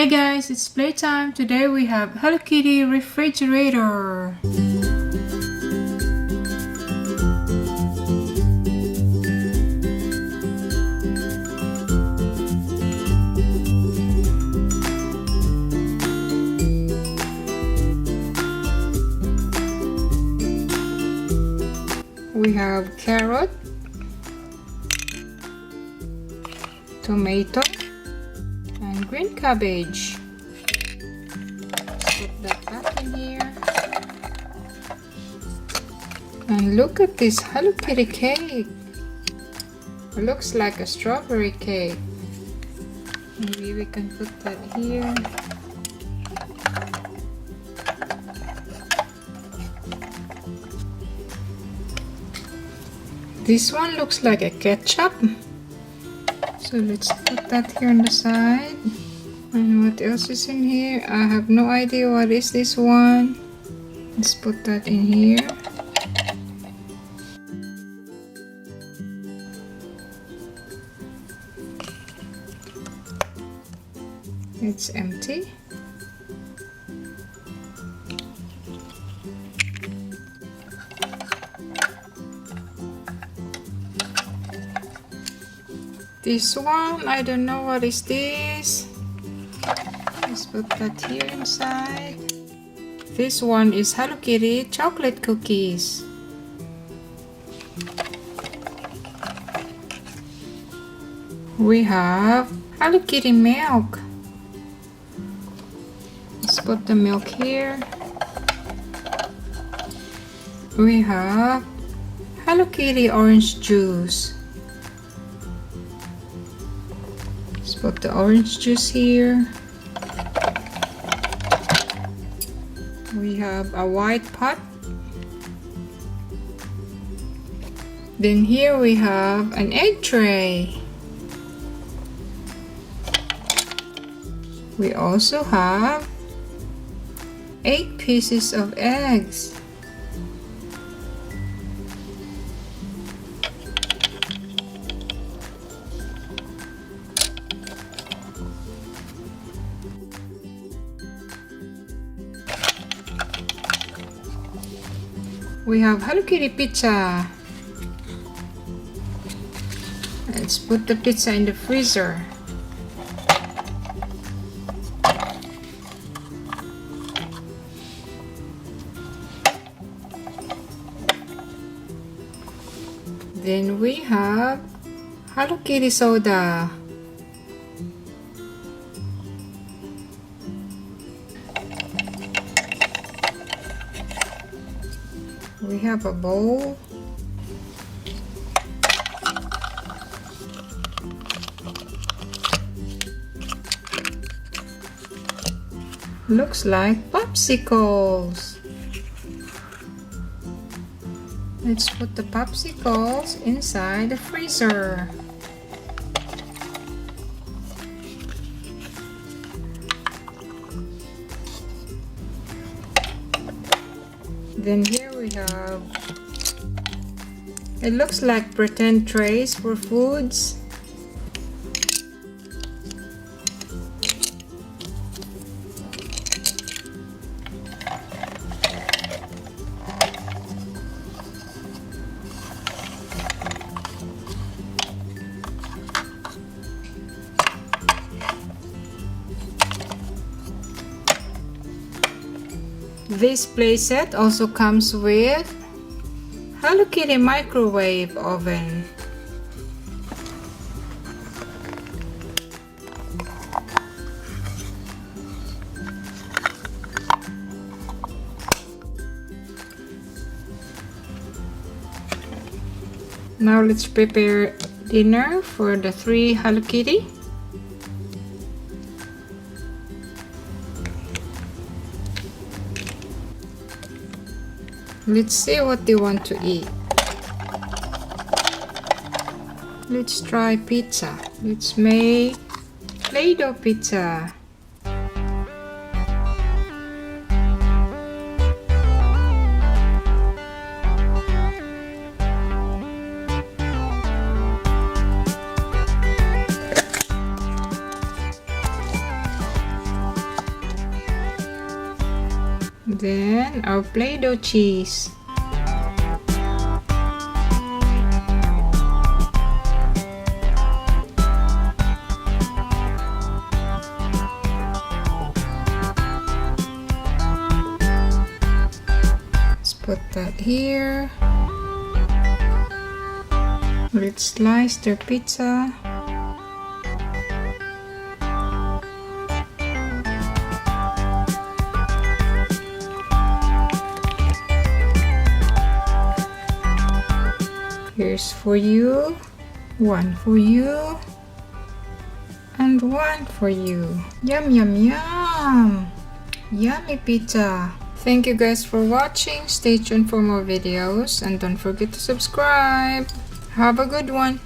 Hi guys, it's playtime. Today we have Hello Kitty refrigerator. We have carrot, tomato, and green cabbage. Put that back in here. And look at this Hello Kitty cake. It looks like a strawberry cake. Maybe we can put that here. This one looks like a ketchup. So let's put that here on the side. And what else is in here? I have no idea what is this one. Let's put that in here. It's empty. This one, I don't know what is this. Let's put that here inside. This one is Hello Kitty chocolate cookies. We have Hello Kitty milk. Let's put the milk here. We have Hello Kitty orange juice. Put the orange juice here. We have a white pot. Then here we have an egg tray. We also have 8 pieces of eggs. We have Hello Kitty pizza. Let's put the pizza in the freezer. Then we have Hello Kitty soda. We have a bowl. Looks like popsicles. Let's put the popsicles inside the freezer. Then here we have, it looks like pretend trays for foods. This playset also comes with Hello Kitty microwave oven. Now let's prepare dinner for the 3 Hello Kitty. Let's see what they want to eat. Let's try pizza. Let's make Play-Doh pizza. Then our Play-Doh cheese. Let's put that here. Let's slice their pizza. Here's for you, one for you, and one for you. Yum, yum, yum! Yummy pizza! Thank you guys for watching. Stay tuned for more videos and don't forget to subscribe. Have a good one.